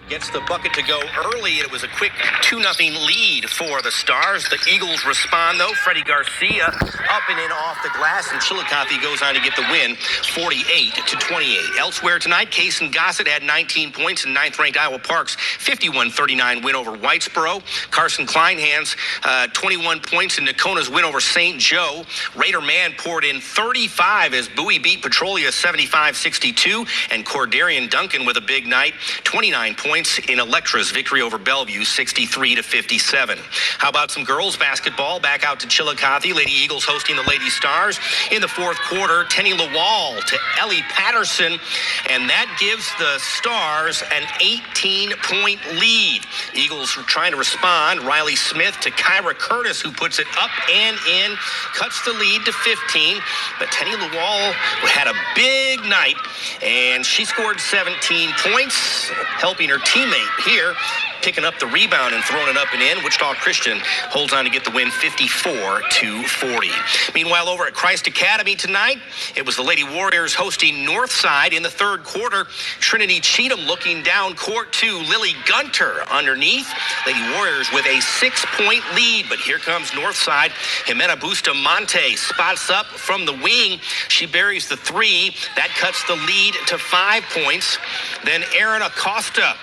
Gets the bucket to go early, and it was a quick 2-0 lead for the Stars. The Eagles respond, though. Freddie Garcia up and in off the glass, and Chillicothe goes on to get the win, 48-28. Elsewhere tonight, Case and Gossett had 19 points in ninth-ranked Iowa Park's 51-39 win over Whitesboro. Carson Kleinhans, 21 points in Nakona's win over St. Joe. Raider Man poured in 35 as Bowie beat Petrolia 75-62, and Cordarian Duncan with a big night, 29 points in Electra's victory over Bellevue, 63-57. How about some girls basketball? Back out to Chillicothe. Lady Eagles hosting the Lady Stars. In the fourth quarter, Tenny Lawal to Ellie Patterson, and that gives the Stars an 18-point lead. Eagles were trying to respond. Riley Smith to Kyra Curtis, who puts it up and in, cuts the lead to 15. But Tenny Lawal had a big night, and she scored 17 points, helping her teammate here, picking up the rebound and throwing it up and in. Wichita Christian holds on to get the win, 54-40. Meanwhile, over at Christ Academy tonight, it was the Lady Warriors hosting Northside in the third quarter. Trinity Cheatham looking down court to Lily Gunter underneath. Lady Warriors with a 6-point lead, but here comes Northside. Jimena Bustamante spots up from the wing. She buries the three. That cuts the lead to 5 points. Then Erin Acosta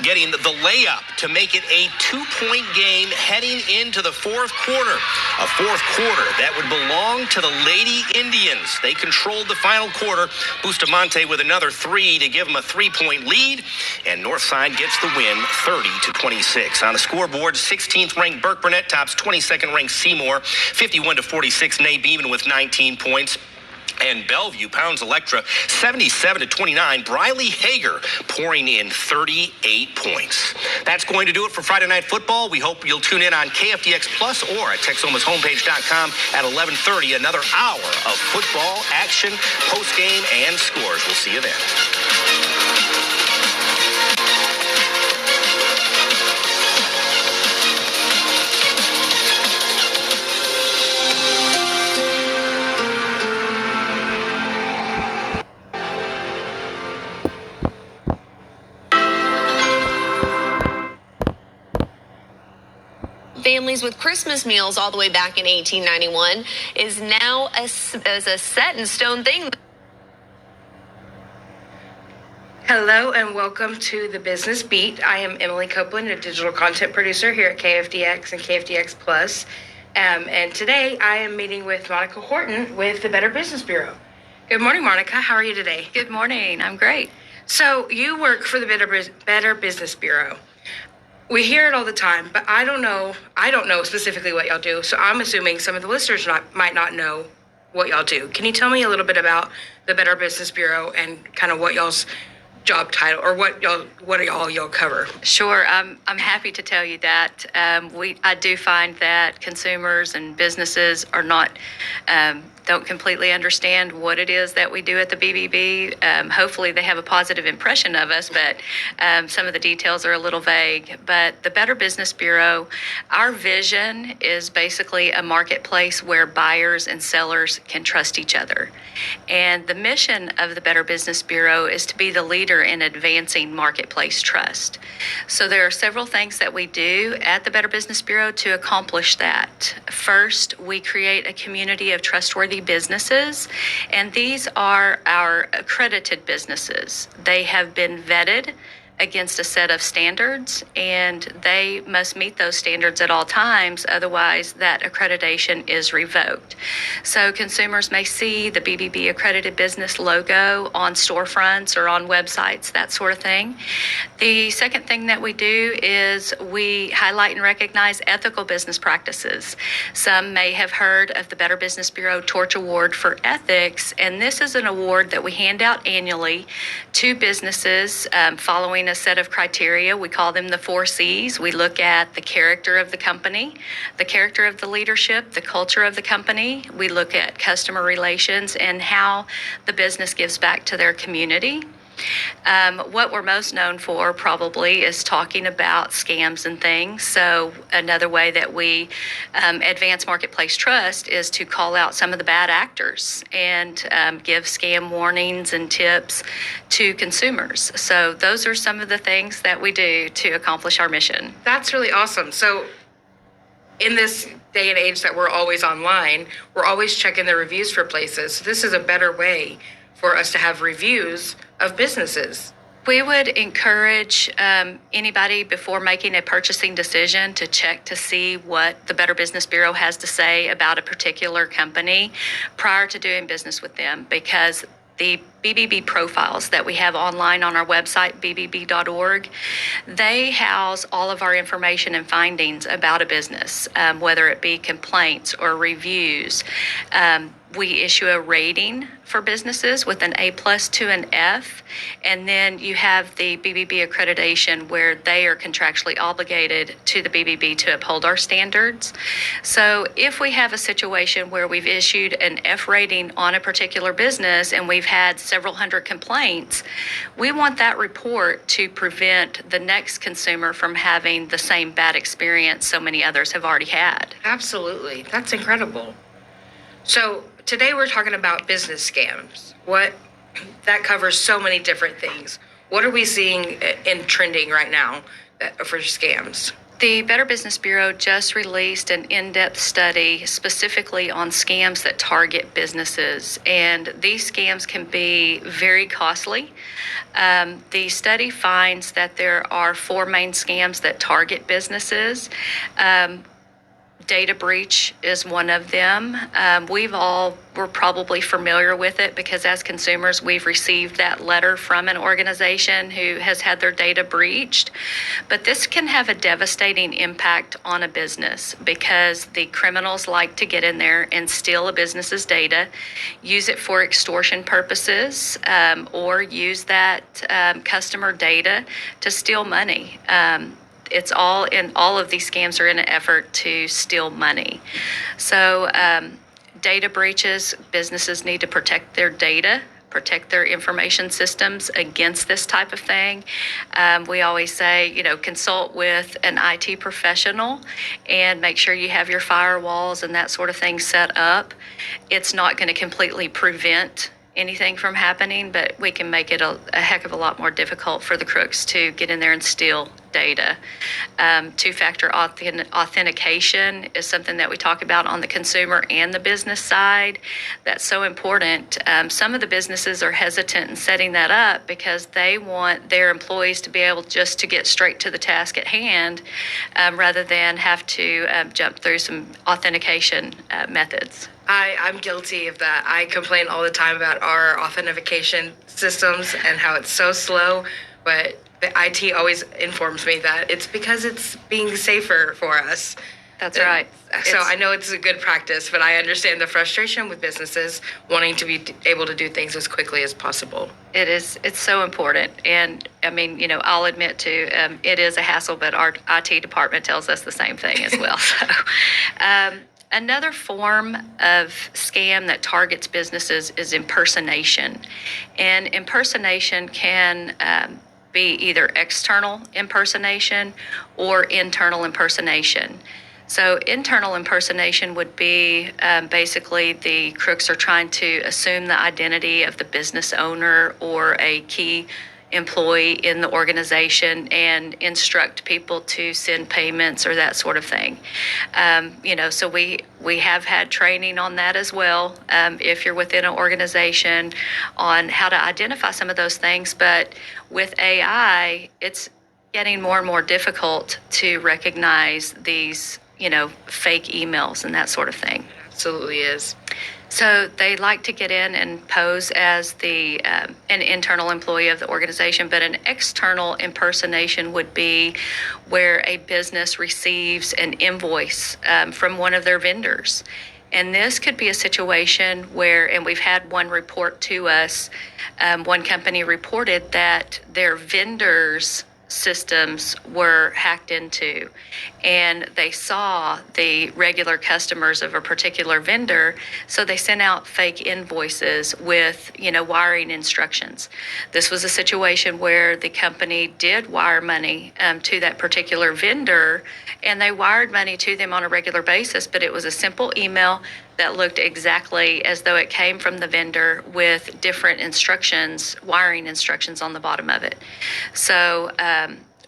getting the layup to make it a 2-point game heading into the fourth quarter. A fourth quarter that would belong to the Lady Indians. They controlled the final quarter. Bustamante with another three to give them a 3-point lead, and Northside gets the win, 30-26. On the scoreboard, 16th ranked Burke Burnett tops 22nd ranked Seymour, 51-46. Nay Beeman with 19 points. And Bellevue pounds Electra 77-29. Briley Hager pouring in 38 points. That's going to do it for Friday Night Football. We hope you'll tune in on KFDX Plus or at TexomasHomepage.com at 11:30. Another hour of football action, postgame, and scores. We'll see you then. Families with Christmas meals all the way back in 1891 is now a set-in-stone thing. Hello and welcome to the Business Beat. I am Emily Copeland, a digital content producer here at KFDX and KFDX Plus. And today I am meeting with Monica Horton with the Better Business Bureau. Good morning, Monica. How are you today? Good morning. I'm great. So you work for the Better Business Bureau. We hear it all the time, but I don't know specifically what y'all do. So I'm assuming some of the listeners might not know what y'all do. Can you tell me a little bit about the Better Business Bureau and kind of what y'all's job title or what y'all cover? Sure. I'm happy to tell you that I do find that consumers and businesses are not don't completely understand what it is that we do at the BBB. Hopefully they have a positive impression of us, but some of the details are a little vague. But the Better Business Bureau, our vision is basically a marketplace where buyers and sellers can trust each other. And the mission of the Better Business Bureau is to be the leader in advancing marketplace trust. So there are several things that we do at the Better Business Bureau to accomplish that. First, we create a community of trustworthy businesses, and these are our accredited businesses. They have been vetted against a set of standards, and they must meet those standards at all times, otherwise that accreditation is revoked. So consumers may see the BBB accredited business logo on storefronts or on websites, that sort of thing. The second thing that we do is we highlight and recognize ethical business practices. Some may have heard of the Better Business Bureau Torch Award for Ethics, and this is an award that we hand out annually to businesses following a set of criteria. We call them the 4 C's. We look at the character of the company, the character of the leadership, the culture of the company. We look at customer relations and how the business gives back to their community. What we're most known for probably is talking about scams and things. So another way that we advance marketplace trust is to call out some of the bad actors and give scam warnings and tips to consumers. So those are some of the things that we do to accomplish our mission. That's really awesome. So in this day and age that we're always online, we're always checking the reviews for places. So this is a better way for us to have reviews of businesses. We would encourage anybody before making a purchasing decision to check to see what the Better Business Bureau has to say about a particular company prior to doing business with them, because the BBB profiles that we have online on our website, bbb.org, they house all of our information and findings about a business, whether it be complaints or reviews. We issue a rating for businesses with an A+ to an F, and then you have the BBB accreditation where they are contractually obligated to the BBB to uphold our standards. So if we have a situation where we've issued an F rating on a particular business and we've had several hundred complaints, we want that report to prevent the next consumer from having the same bad experience so many others have already had. Absolutely. That's incredible. So today we're talking about business scams. That covers so many different things. What are we seeing in trending right now for scams? The Better Business Bureau just released an in-depth study specifically on scams that target businesses, and these scams can be very costly. The study finds that there are 4 main scams that target businesses. Data breach is one of them. We're probably familiar with it because as consumers, we've received that letter from an organization who has had their data breached. But this can have a devastating impact on a business because the criminals like to get in there and steal a business's data, use it for extortion purposes, or use that customer data to steal money. It's all of these scams are in an effort to steal money. So data breaches, businesses need to protect their data, protect their information systems against this type of thing. We always say, consult with an IT professional and make sure you have your firewalls and that sort of thing set up. It's not going to completely prevent anything from happening, but we can make it a heck of a lot more difficult for the crooks to get in there and steal data. Two-factor authentication is something that we talk about on the consumer and the business side. That's so important. Some of the businesses are hesitant in setting that up because they want their employees to be able just to get straight to the task at hand rather than have to jump through some authentication methods. I'm guilty of that. I complain all the time about our authentication systems and how it's so slow, but the IT always informs me that it's because it's being safer for us. That's right. So I know it's a good practice, but I understand the frustration with businesses wanting to be able to do things as quickly as possible. It is. It's so important. And I mean, I'll admit to it is a hassle, but our IT department tells us the same thing as well. So, another form of scam that targets businesses is impersonation. And impersonation can be either external impersonation or internal impersonation. So internal impersonation would be basically the crooks are trying to assume the identity of the business owner or a key employee in the organization and instruct people to send payments or that sort of thing. So we have had training on that as well. If you're within an organization on how to identify some of those things, but with AI, it's getting more and more difficult to recognize these, fake emails and that sort of thing. Absolutely is. So they like to get in and pose as an internal employee of the organization, but an external impersonation would be where a business receives an invoice from one of their vendors. And this could be a situation where, and we've had one report to us, one company reported that their vendors systems were hacked into, and they saw the regular customers of a particular vendor, so they sent out fake invoices with, wiring instructions. This was a situation where the company did wire money to that particular vendor, and they wired money to them on a regular basis, but it was a simple email that looked exactly as though it came from the vendor with different instructions, wiring instructions on the bottom of it. So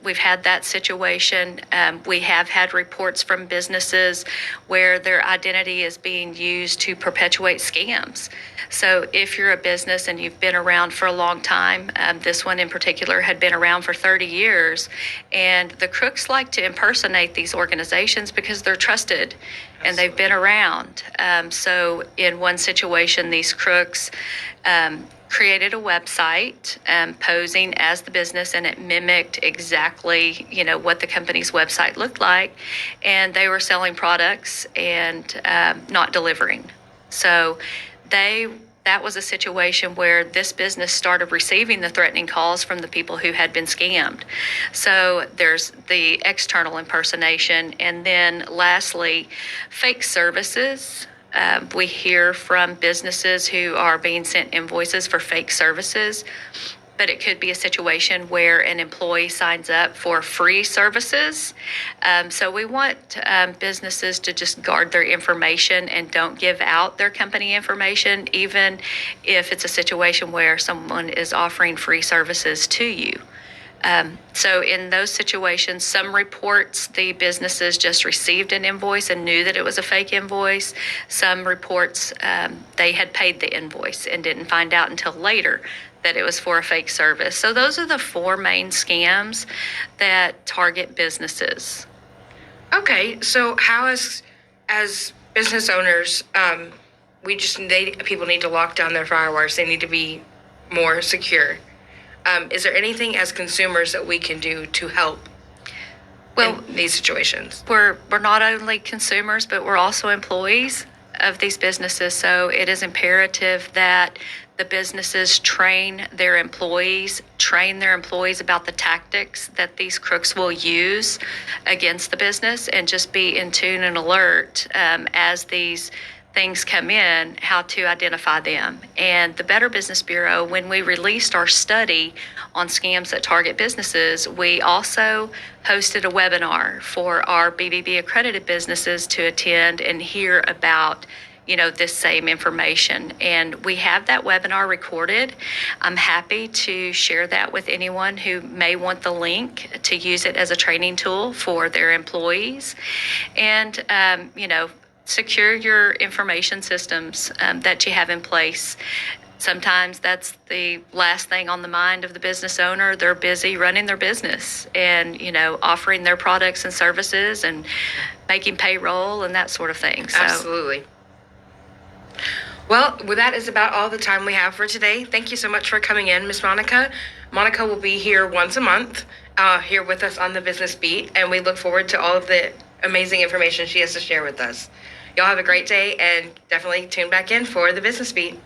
we've had that situation. We have had reports from businesses where their identity is being used to perpetuate scams. So if you're a business and you've been around for a long time, this one in particular had been around for 30 years, and the crooks like to impersonate these organizations because they're trusted and they've been around. So in one situation, these crooks created a website posing as the business, and it mimicked exactly, what the company's website looked like. And they were selling products and not delivering. So that was a situation where this business started receiving the threatening calls from the people who had been scammed. So there's the external impersonation. And then lastly, fake services. We hear from businesses who are being sent invoices for fake services, but it could be a situation where an employee signs up for free services. So we want businesses to just guard their information and don't give out their company information, even if it's a situation where someone is offering free services to you. So in those situations, some reports, the businesses just received an invoice and knew that it was a fake invoice. Some reports, they had paid the invoice and didn't find out until later that it was for a fake service. So those are the four main scams that target businesses. Okay, so how as business owners, people need to lock down their firewalls. They need to be more secure. Is there anything as consumers that we can do to help in these situations? We're not only consumers, but we're also employees of these businesses. So it is imperative that the businesses train their employees about the tactics that these crooks will use against the business, and just be in tune and alert as these things come in, how to identify them. And the Better Business Bureau, when we released our study on scams that target businesses, we also hosted a webinar for our BBB accredited businesses to attend and hear about this same information. And we have that webinar recorded. I'm happy to share that with anyone who may want the link to use it as a training tool for their employees. And, secure your information systems that you have in place. Sometimes that's the last thing on the mind of the business owner. They're busy running their business and, offering their products and services and making payroll and that sort of thing. So. Absolutely. Well, that is about all the time we have for today. Thank you so much for coming in, Miss Monica. Monica will be here once a month, here with us on the Business Beat, and we look forward to all of the amazing information she has to share with us. Y'all have a great day, and definitely tune back in for the Business Beat.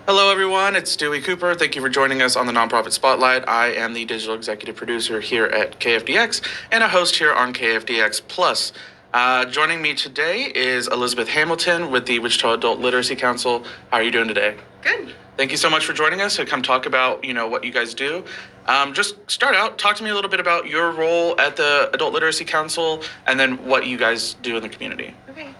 Hello, everyone. It's Dewey Cooper. Thank you for joining us on the Nonprofit Spotlight. I am the digital executive producer here at KFDX and a host here on KFDX Plus. Joining me today is Elizabeth Hamilton with the Wichita Adult Literacy Council. How are you doing today? Good. Thank you so much for joining us to come talk about, what you guys do. Just start out, talk to me a little bit about your role at the Adult Literacy Council and then what you guys do in the community. Okay.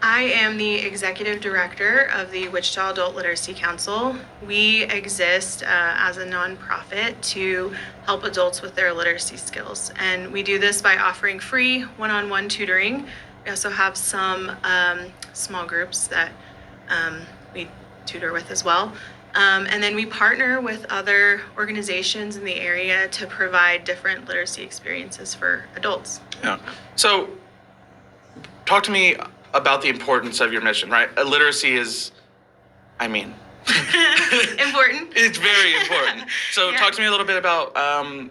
I am the executive director of the Wichita Adult Literacy Council. We exist as a nonprofit to help adults with their literacy skills. And we do this by offering free one-on-one tutoring. We also have some small groups that we tutor with as well. And then we partner with other organizations in the area to provide different literacy experiences for adults. Yeah. So, talk to me about the importance of your mission, right? Literacy is, I mean, Important. it's very important. So, Yeah. talk to me a little bit about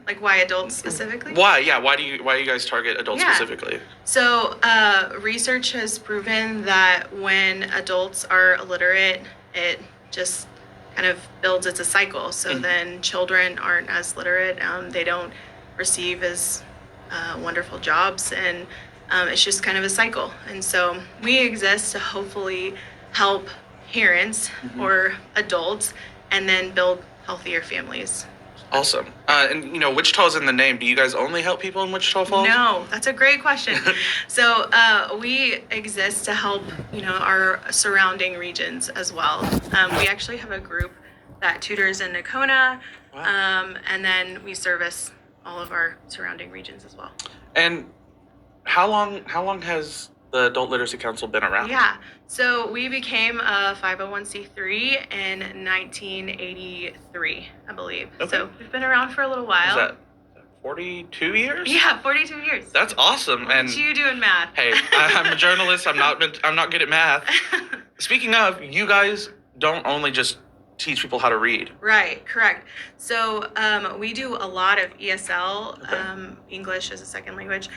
Like why adults specifically? why. Yeah, why do you guys target adults Yeah. specifically? So, research has proven that when adults are illiterate, it just kind of builds, it's a cycle. So then children aren't as literate, they don't receive as wonderful jobs, and it's just kind of a cycle. And so we exist to hopefully help parents or adults and then build healthier families. Awesome. And Wichita's in the name. Do you guys only help people in Wichita Falls? No, that's a great question. So we exist to help, our surrounding regions as well. We actually have a group that tutors in Nakona, and then we service all of our surrounding regions as well. And how long has the Adult Literacy Council been around? Yeah, so we became a 501c3 in 1983, I believe. Okay. So we've been around for a little while. Is that 42 years? Yeah, 42 years. That's awesome. What you doing math? Hey, I'm a journalist. I'm not good at math. Speaking of, you guys don't only just teach people how to read. Right, correct. So we do a lot of ESL, English as a second language.